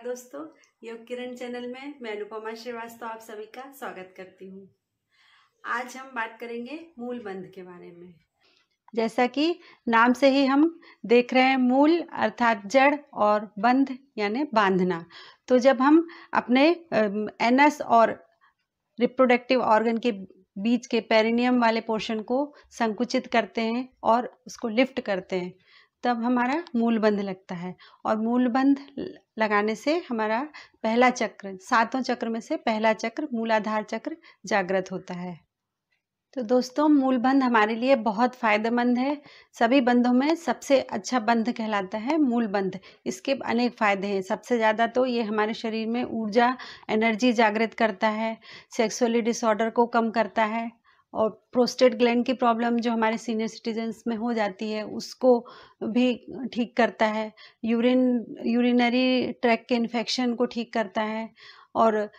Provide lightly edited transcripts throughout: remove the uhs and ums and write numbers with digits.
दोस्तों, योग किरण चैनल में मैं अनुपमा श्रीवास्तव आप सभी का स्वागत करती हूँ। आज हम बात करेंगे मूल बंध के बारे में। जैसा कि नाम से ही हम देख रहे हैं, मूल अर्थात जड़ और बंध यानी बांधना। तो जब हम अपने एनस और रिप्रोडक्टिव ऑर्गन के बीच के पेरिनियम वाले पोर्शन को संकुचित करते हैं और उसको लिफ्ट करते हैं, तब हमारा मूलबंध लगता है। और मूलबंध लगाने से हमारा पहला चक्र, 7 चक्र में से पहला चक्र मूलाधार चक्र जागृत होता है। तो दोस्तों, मूलबंध हमारे लिए बहुत फायदेमंद है। सभी बंधों में सबसे अच्छा बंध कहलाता है मूलबंध। इसके अनेक फायदे हैं। सबसे ज़्यादा तो ये हमारे शरीर में ऊर्जा, एनर्जी जागृत करता है, सेक्सुअली डिसऑर्डर को कम करता है, और प्रोस्टेट ग्लैंड की प्रॉब्लम जो हमारे सीनियर सिटीजन्स में हो जाती है उसको भी ठीक करता है। यूरिनरी ट्रैक्ट के इन्फेक्शन को ठीक करता है, और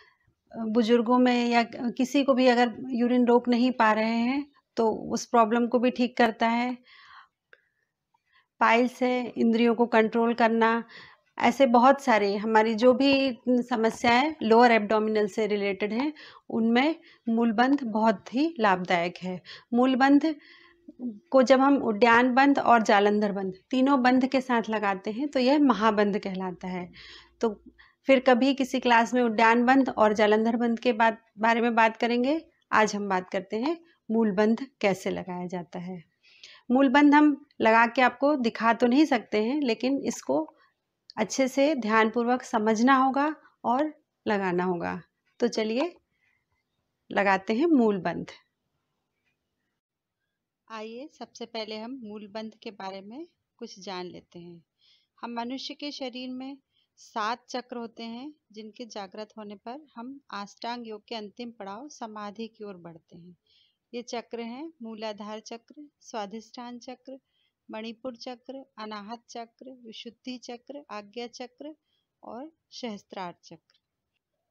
बुजुर्गों में या किसी को भी अगर यूरिन रोक नहीं पा रहे हैं तो उस प्रॉब्लम को भी ठीक करता है। पाइल्स है, इंद्रियों को कंट्रोल करना, ऐसे बहुत सारे हमारी जो भी समस्याएं लोअर एब्डोमिनल से रिलेटेड हैं उनमें मूलबंध बहुत ही लाभदायक है। मूलबंध को जब हम उद्यान बंध और जालंधर बंध तीनों बंध के साथ लगाते हैं तो यह महाबंध कहलाता है। तो फिर कभी किसी क्लास में उद्यान बंध और जालंधर बंध के बारे में बात करेंगे। आज हम बात करते हैं मूलबंध कैसे लगाया जाता है। मूलबंध हम लगा के आपको दिखा तो नहीं सकते हैं, लेकिन इसको अच्छे से ध्यानपूर्वक समझना होगा और लगाना होगा। तो चलिए लगाते हैं मूलबंध। आइए सबसे पहले हम मूलबंध के बारे में कुछ जान लेते हैं। हम मनुष्य के शरीर में 7 चक्र होते हैं, जिनके जागृत होने पर हम अष्टांग योग के अंतिम पड़ाव समाधि की ओर बढ़ते हैं। ये चक्र हैं मूलाधार चक्र, स्वाधिष्ठान चक्र, मणिपुर चक्र, अनाहत चक्र, विशुद्धि चक्र, आज्ञा चक्र और सहस्त्रार चक्र।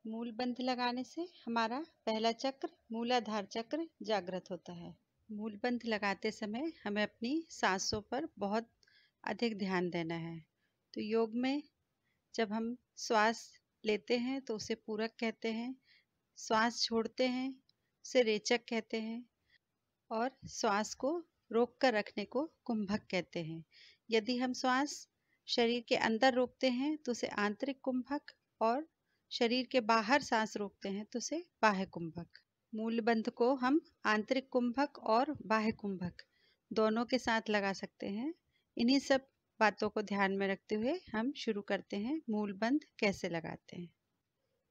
मूलबंध लगाने से हमारा पहला चक्र मूलाधार चक्र जागृत होता है। मूलबंध लगाते समय हमें अपनी सांसों पर बहुत अधिक ध्यान देना है। तो योग में जब हम श्वास लेते हैं तो उसे पूरक कहते हैं, श्वास छोड़ते हैं उसे रेचक कहते हैं, और श्वास को रोक कर रखने को कुंभक कहते हैं। यदि हम श्वास शरीर के अंदर रोकते हैं तो उसे आंतरिक कुंभक, और शरीर के बाहर सांस रोकते हैं तो उसे बाह्य कुंभक। मूलबंध को हम आंतरिक कुंभक और बाह्य कुंभक दोनों के साथ लगा सकते हैं। इन्हीं सब बातों को ध्यान में रखते हुए हम शुरू करते हैं मूलबंध कैसे लगाते हैं।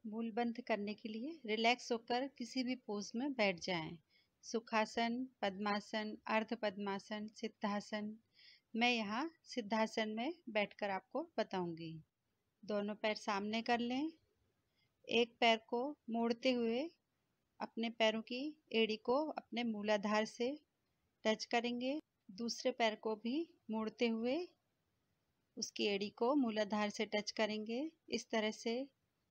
मूलबंध करने के लिए रिलैक्स होकर किसी भी पोज में बैठ जाएं। सुखासन, पद्मासन, अर्ध पद्मासन, सिद्धासन। मैं यहाँ सिद्धासन में बैठकर आपको बताऊंगी। दोनों पैर सामने कर लें। एक पैर को मोड़ते हुए अपने पैरों की एड़ी को अपने मूलाधार से टच करेंगे। दूसरे पैर को भी मोड़ते हुए उसकी एड़ी को मूलाधार से टच करेंगे। इस तरह से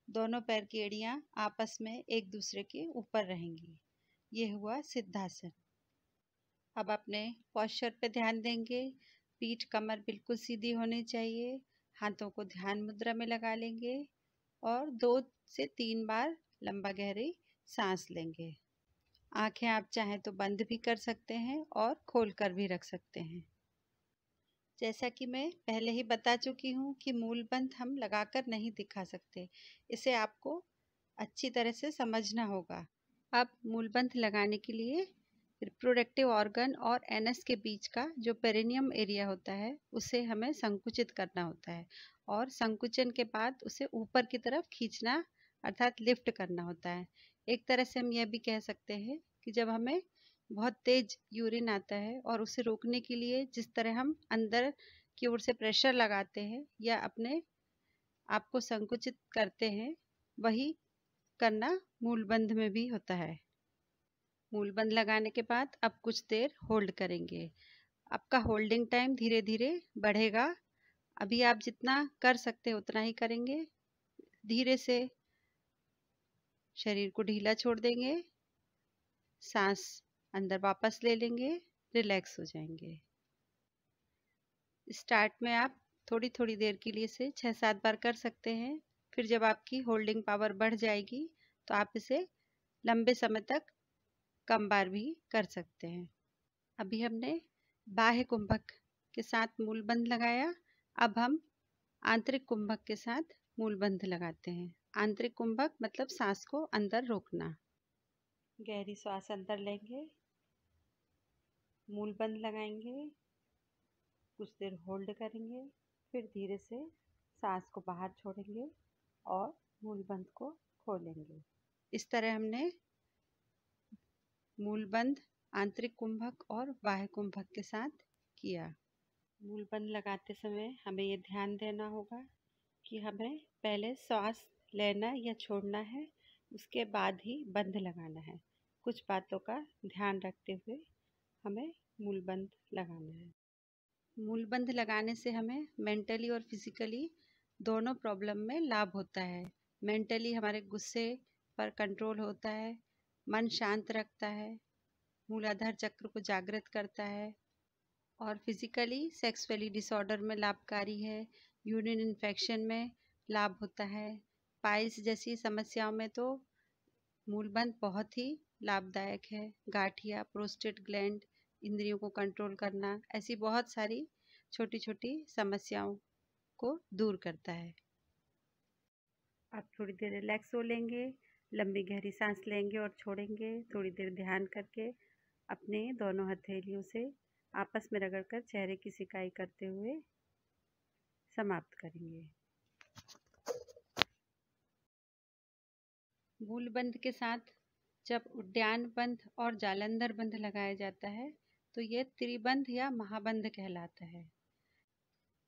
दोनों पैर की एड़ियां आपस में एक दूसरे के ऊपर रहेंगी। ये हुआ सिद्धासन। अब अपने पोस्चर पे ध्यान देंगे। पीठ कमर बिल्कुल सीधी होनी चाहिए। हाथों को ध्यान मुद्रा में लगा लेंगे और 2 से 3 बार लंबा गहरी सांस लेंगे। आंखें आप चाहें तो बंद भी कर सकते हैं और खोल कर भी रख सकते हैं। जैसा कि मैं पहले ही बता चुकी हूँ कि मूलबंध हम लगाकर नहीं दिखा सकते, इसे आपको अच्छी तरह से समझना होगा। अब मूलबंध लगाने के लिए रिप्रोडक्टिव ऑर्गन और एनस के बीच का जो पेरिनियम एरिया होता है उसे हमें संकुचित करना होता है, और संकुचन के बाद उसे ऊपर की तरफ खींचना अर्थात लिफ्ट करना होता है। एक तरह से हम यह भी कह सकते हैं कि जब हमें बहुत तेज यूरिन आता है और उसे रोकने के लिए जिस तरह हम अंदर की ओर से प्रेशर लगाते हैं या अपने आप को संकुचित करते हैं, वही करना मूलबंध में भी होता है। मूलबंध लगाने के बाद अब कुछ देर होल्ड करेंगे। आपका होल्डिंग टाइम धीरे धीरे बढ़ेगा। अभी आप जितना कर सकते हैं उतना ही करेंगे। धीरे से शरीर को ढीला छोड़ देंगे, सांस अंदर वापस ले लेंगे, रिलैक्स हो जाएंगे। स्टार्ट में आप थोड़ी थोड़ी देर के लिए से 6-7 बार कर सकते हैं, फिर जब आपकी होल्डिंग पावर बढ़ जाएगी तो आप इसे लंबे समय तक कम बार भी कर सकते हैं। अभी हमने बाह्य कुंभक के साथ मूलबंध लगाया, अब हम आंतरिक कुंभक के साथ मूलबंध लगाते हैं। आंतरिक कुंभक मतलब सांस को अंदर रोकना। गहरी सांस अंदर लेंगे, मूलबंध लगाएंगे, कुछ देर होल्ड करेंगे, फिर धीरे से सांस को बाहर छोड़ेंगे और मूलबंध को खोलेंगे। इस तरह हमने मूलबंध आंतरिक कुंभक और बाह्य कुंभक के साथ किया। मूलबंध लगाते समय हमें ये ध्यान देना होगा कि हमें पहले सांस लेना या छोड़ना है, उसके बाद ही बंध लगाना है। कुछ बातों का ध्यान रखते हुए हमें मूलबंध लगाना है। मूलबंध लगाने से हमें मेंटली और फिजिकली दोनों प्रॉब्लम में लाभ होता है। मेंटली हमारे गुस्से पर कंट्रोल होता है, मन शांत रखता है, मूलाधार चक्र को जागृत करता है, और फिजिकली सेक्सुअली डिसऑर्डर में लाभकारी है। यूरिन इन्फेक्शन में लाभ होता है। पाइल्स जैसी समस्याओं में तो मूलबंध बहुत ही लाभदायक है। गांठिया, प्रोस्टेट ग्लैंड, इंद्रियों को कंट्रोल करना, ऐसी बहुत सारी छोटी छोटी समस्याओं को दूर करता है। आप थोड़ी देर रिलैक्स हो लेंगे, लंबी गहरी सांस लेंगे और छोड़ेंगे। थोड़ी देर ध्यान करके अपने दोनों हथेलियों से आपस में रगड़कर चेहरे की सिकाई करते हुए समाप्त करेंगे। मूलबंध के साथ जब उद्यान बंध और जालंधर बंध लगाया जाता है तो ये त्रिबंध या महाबंध कहलाता है।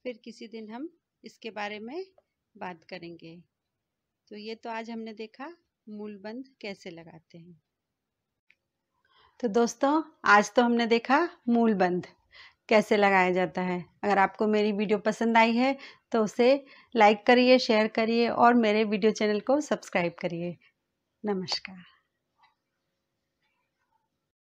फिर किसी दिन हम इसके बारे में बात करेंगे। तो ये तो आज हमने देखा मूलबंध कैसे लगाते हैं। तो दोस्तों, आज तो हमने देखा मूलबंध कैसे लगाया जाता है। अगर आपको मेरी वीडियो पसंद आई है तो उसे लाइक करिए, शेयर करिए और मेरे वीडियो चैनल को सब्सक्राइब करिए। नमस्कार।